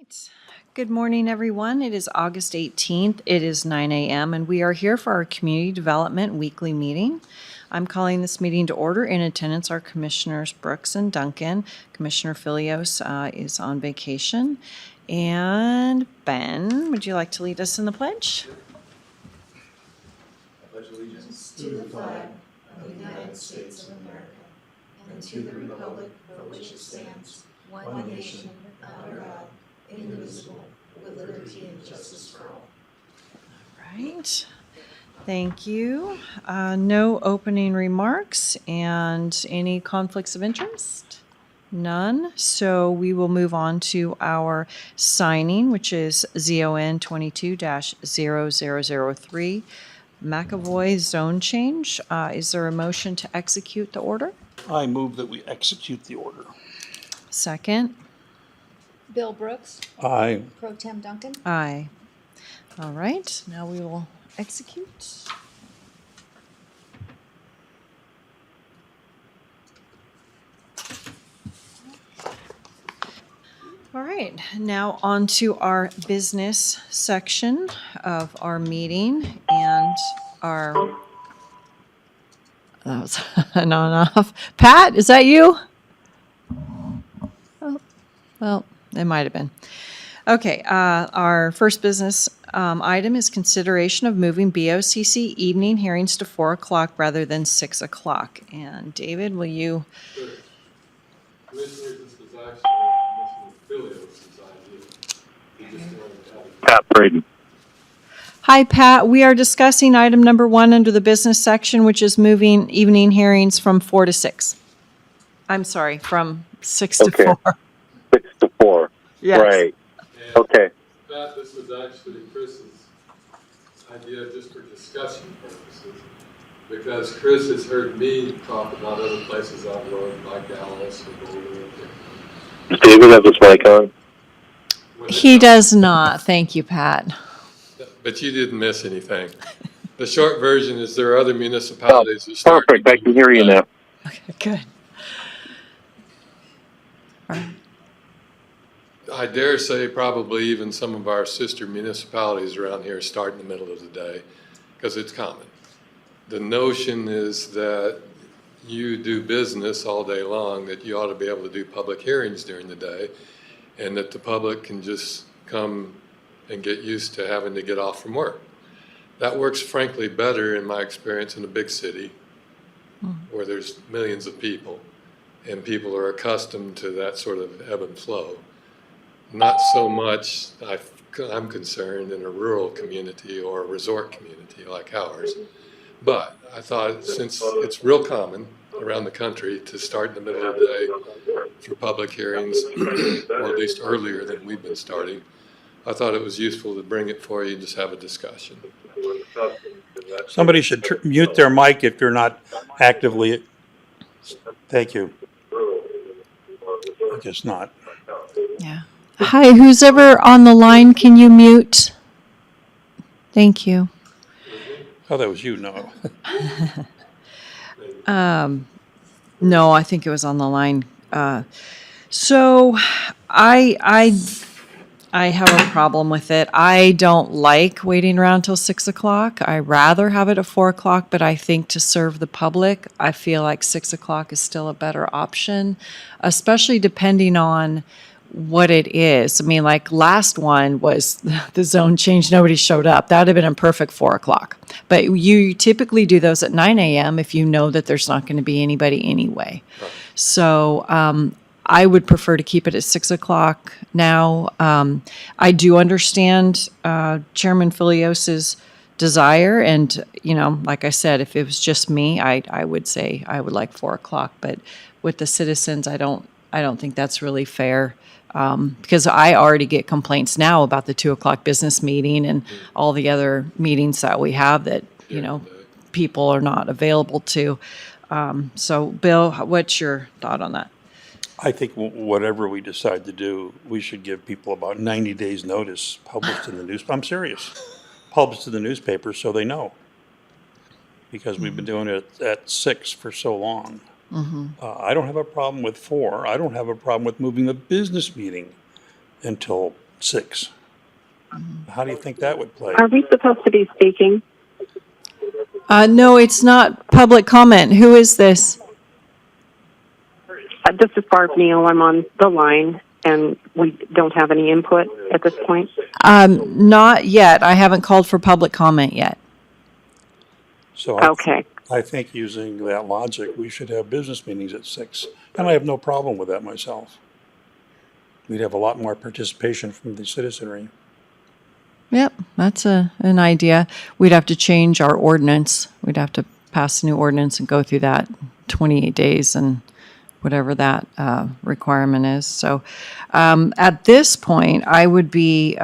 right. Good morning, everyone. It is August 18th. It is 9 a.m., and we are here for our Community Development Weekly Meeting. I'm calling this meeting to order. In attendance are Commissioners Brooks and Duncan. Commissioner Filios is on vacation. And Ben, would you like to lead us in the pledge? I pledge allegiance to the flag of the United States of America and to the republic for which it stands, one nation, under God, indivisible, with liberty and justice for all. Right. Thank you. No opening remarks and any conflicts of interest? None. So we will move on to our signing, which is ZON 22-0003, McAvoy zone change. Is there a motion to execute the order? I move that we execute the order. Second. Bill Brooks, Aye. Pro Tem Duncan. Aye. All right, now we will execute. All right, now on to our business section of our meeting and our, that was an on-off. Pat, is that you? Oh, well, it might have been. Okay, our first business item is consideration of moving BOCC evening hearings to 4 o'clock rather than 6 o'clock. And David, will you? Commissioners, this was actually Commissioner Filios' idea. He just wanted to have it. Pat Braden. Hi, Pat. We are discussing item number 1 under the business section, which is moving evening hearings from 4 to 6. I'm sorry, from 6 to 4. 6 to 4. Yes. Right. And Okay. Pat, this was actually Chris's idea just for discussion purposes. Because Chris has heard me talk about other places I've worked, like Dallas or Boulder. Does David have his mic on? He does not. Thank you, Pat. But you didn't miss anything. The short version is there are other municipalities who start. Perfect. I can hear you now. Okay, good. All right. I dare say probably even some of our sister municipalities around here start in the middle of the day because it's common. The notion is that you do business all day long, that you ought to be able to do public hearings during the day, and that the public can just come and get used to having to get off from work. That works frankly better in my experience in a big city where there's millions of people and people are accustomed to that sort of ebb and flow. Not so much, I'm concerned, in a rural community or a resort community like ours. But I thought since it's real common around the country to start in the middle of the day for public hearings, or at least earlier than we've been starting, I thought it was useful to bring it for you and just have a discussion. Somebody should mute their mic if you're not actively. Thank you. I guess not. Yeah. Hi, who's ever on the line, can you mute? Thank you. Oh, that was you. No. No, I think it was on the line. So I have a problem with it. I don't like waiting around till 6 o'clock. I rather have it at 4 o'clock, but I think to serve the public, I feel like 6 o'clock is still a better option, especially depending on what it is. I mean, like last one was the zone change, nobody showed up. That would have been a perfect 4 o'clock. But you typically do those at 9 a.m. if you know that there's not going to be anybody anyway. Right. So I would prefer to keep it at 6 o'clock now. I do understand Chairman Filios's desire. And, you know, like I said, if it was just me, I would say I would like 4 o'clock. But with the citizens, I don't think that's really fair. Because I already get complaints now about the 2 o'clock business meeting and all the other meetings that we have that, you know, people are not available to. So, Bill, what's your thought on that? I think whatever we decide to do, we should give people about 90 days notice, published in the newspaper. I'm serious. Published in the newspaper so they know. Because we've been doing it at 6 for so long. I don't have a problem with 4. I don't have a problem with moving the business meeting until 6. How do you think that would play? Are we supposed to be speaking? No, it's not public comment. Who is this? This is Barb Neal. I'm on the line, and we don't have any input at this point. Not yet. I haven't called for public comment yet. So Okay. I think using that logic, we should have business meetings at 6. And I have no problem with that myself. We'd have a lot more participation from the citizenry. Yep, that's an idea. We'd have to change our ordinance. We'd have to pass a new ordinance and go through that 28 days and whatever that requirement is. So at this point, I would be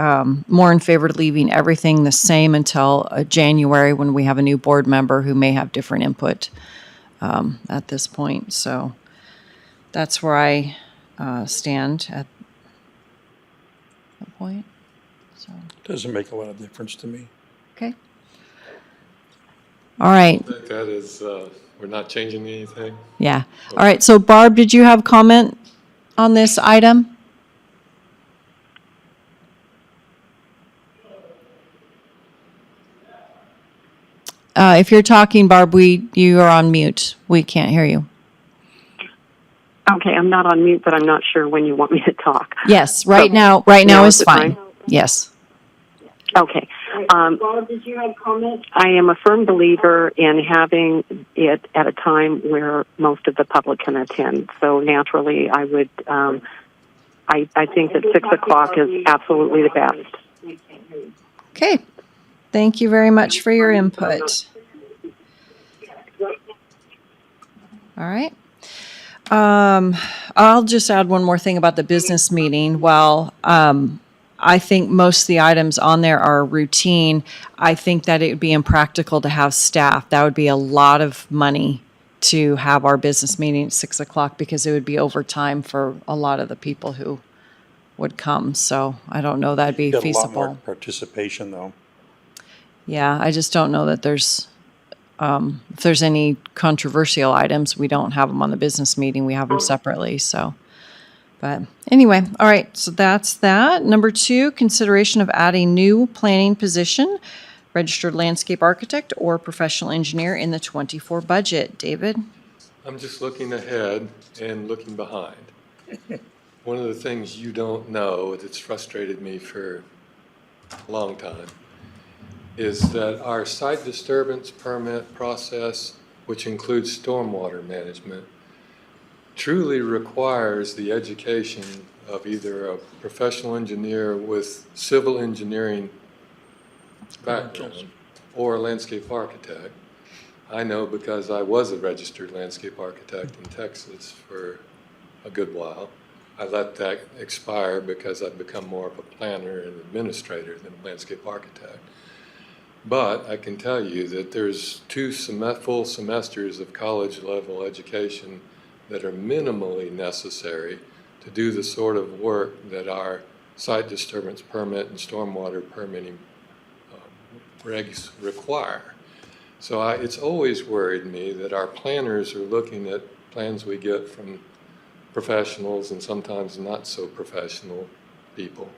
more in favor of leaving everything the same until January when we have a new board member who may have different input at this point. So that's where I stand at that point. So, Doesn't make a lot of difference to me. okay. All right. I think that is, we're not changing anything. Yeah. All right. So Barb, did you have comment on this item? If you're talking, Barb, you are on mute. We can't hear you. Okay, I'm not on mute, but I'm not sure when you want me to talk. Yes, right now now is is the fine. time? Yes. Okay. Bob, did you have comments? I am a firm believer in having it at a time where most of the public can attend. So naturally, I would. I think that 6 o'clock is absolutely the best. Okay. Thank you very much for your input. All right. I'll just add one more thing about the business meeting. While I think most of the items on there are routine, I think that it would be impractical to have staff. That would be a lot of money to have our business meeting at 6 o'clock because it would be overtime for a lot of the people who would come. So I don't know that'd be Got a lot more feasible. participation, though. Yeah, I just don't know that if there's any controversial items, we don't have them on the business meeting. We have them separately. So, but anyway, all right. So that's that. Number 2, consideration of adding new planning position, registered landscape architect or professional engineer in the 24 budget. David? I'm just looking ahead and looking behind. One of the things you don't know that's frustrated me for a long time is that our site disturbance permit process, which includes stormwater management, truly requires the education of either a professional engineer with civil engineering background or a landscape architect. I know because I was a registered landscape architect in Texas for a good while. I let that expire because I've become more of a planner and administrator than a landscape architect. But I can tell you that there's 2 full semesters of college level education that are minimally necessary to do the sort of work that our site disturbance permit and stormwater permitting regs require. So it's always worried me that our planners are looking at plans we get from professionals and sometimes not so professional people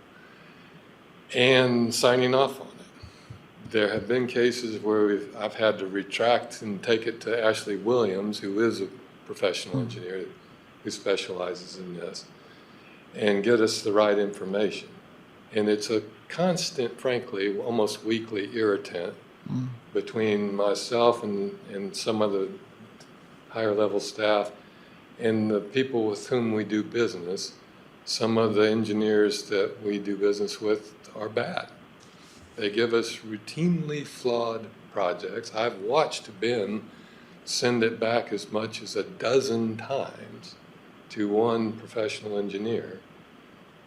and signing off on it. There have been cases where I've had to retract and take it to Ashley Williams, who is a professional engineer who specializes in this, and get us the right information. And it's a constant, frankly, almost weekly irritant between myself and some of the higher level staff and the people with whom we do business. Some of the engineers that we do business with are bad. They give us routinely flawed projects. I've watched Ben send it back as much as 12 times to one professional engineer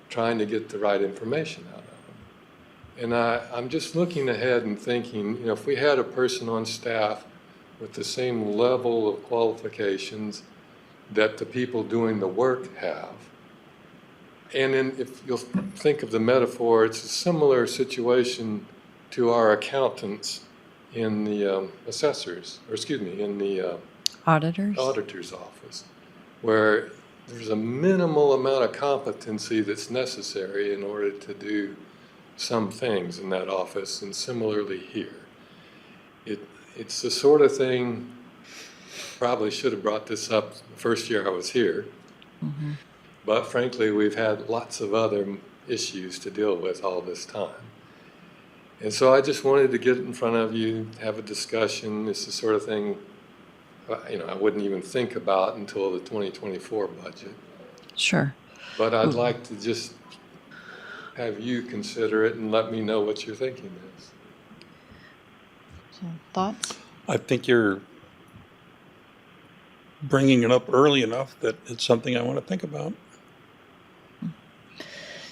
trying to get the right information out of them. And I'm just looking ahead and thinking, if we had a person on staff with the same level of qualifications that the people doing the work have, and then if you'll think of the metaphor, it's a similar situation to our accountants in the in the Auditors? auditor's office, where there's a minimal amount of competency that's necessary in order to do some things in that office, and similarly here. It's the sort of thing, probably should have brought this up the first year I was here, but frankly, we've had lots of other issues to deal with all this time. And so I just wanted to get in front of you, have a discussion. It's the sort of thing, I wouldn't even think about until the 2024 budget. Sure. But I'd like to just have you consider it and let me know what your thinking is. So, thoughts? I think you're bringing it up early enough that it's something I want to think about.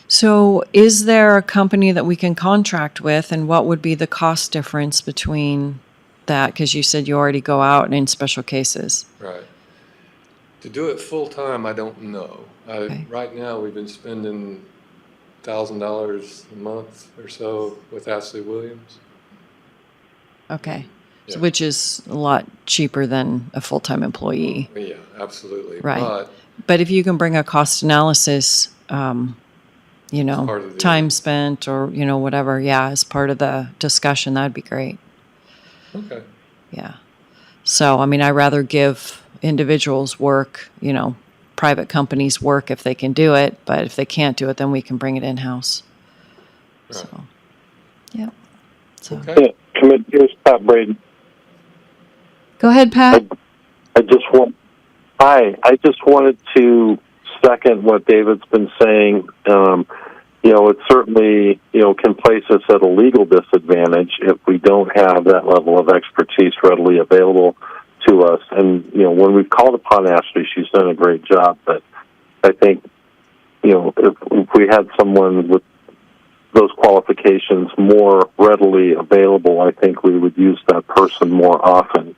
So is there a company that we can contract with, and what would be the cost difference between that? Because you said you already go out in special cases. Right. To do it full-time, I don't know. Okay. Right now, we've been spending $1,000 a month or so with Ashley Williams. Okay. So, Yeah. which is a lot cheaper than a full-time employee. Yeah, absolutely. Right. But if you can bring a cost analysis, part of the- time spent or, whatever, as part of the discussion, that'd be great. Okay. Yeah. So, I'd rather give individuals work, private companies work if they can do it, but if they can't do it, then we can bring it in-house. Right. So, yeah. So, Okay. Yeah, Here's Pat Braden. go ahead, Pat. I just wanted to second what David's been saying. It certainly, can place us at a legal disadvantage if we don't have that level of expertise readily available to us. And, when we've called upon Ashley, she's done a great job. But I think, if we had someone with those qualifications more readily available, I think we would use that person more often.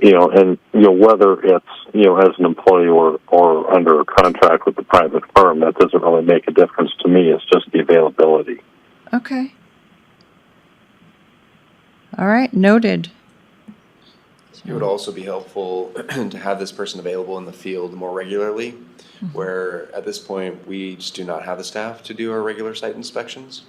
Whether it's, as an employee or under a contract with the private firm, that doesn't really make a difference to me. It's just the availability. Okay. All right. Noted. It would also be helpful to have this person available in the field more regularly, where at this point, we just do not have the staff to do our regular site inspections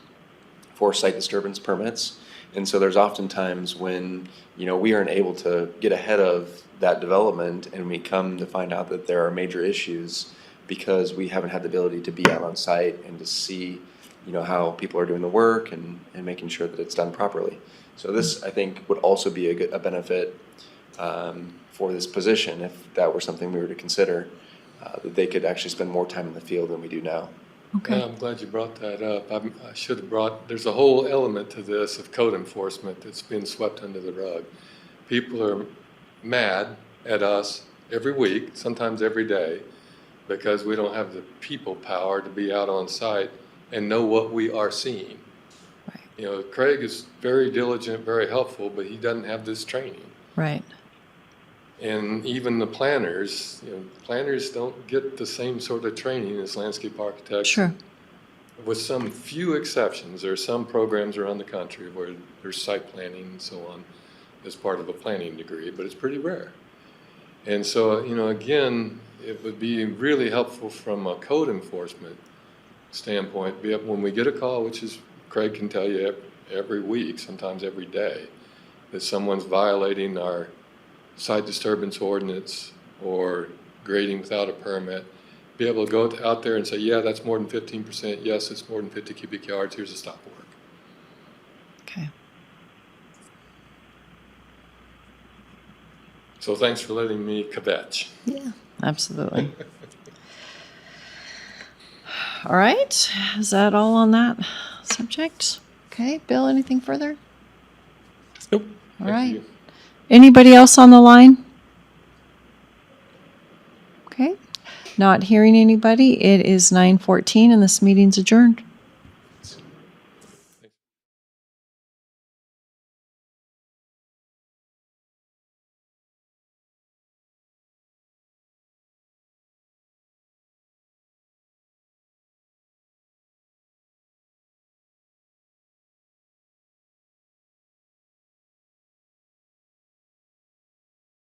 for site disturbance permits. And so there's often times when, we aren't able to get ahead of that development, and we come to find out that there are major issues because we haven't had the ability to be out on site and to see, how people are doing the work and making sure that it's done properly. So this, I think, would also be a benefit for this position, if that were something we were to consider, that they could actually spend more time in the field than we do now. Okay. Yeah, I'm glad you brought that up. I should have there's a whole element to this of code enforcement that's been swept under the rug. People are mad at us every week, sometimes every day, because we don't have the people power to be out on site and know what we are seeing. Right. Craig is very diligent, very helpful, but he doesn't have this training. Right. And even the planners, planners don't get the same sort of training as landscape architects. Sure. With some few exceptions. There are some programs around the country where there's site planning and so on as part of a planning degree, but it's pretty rare. And so, again, it would be really helpful from a code enforcement standpoint, when we get a call, which is, Craig can tell you every week, sometimes every day, that someone's violating our site disturbance ordinance or grading without a permit, be able to go out there and say, yeah, that's more than 15%. Yes, it's more than 50 cubic yards. Here's a stop work. Okay. So thanks for letting me kvetch. Yeah, absolutely. All right. Is that all on that subject? Okay. Bill, anything further? Nope. All Thank right. you. Anybody else on the line? Okay. Not hearing anybody. It is 9:14 and this meeting's adjourned.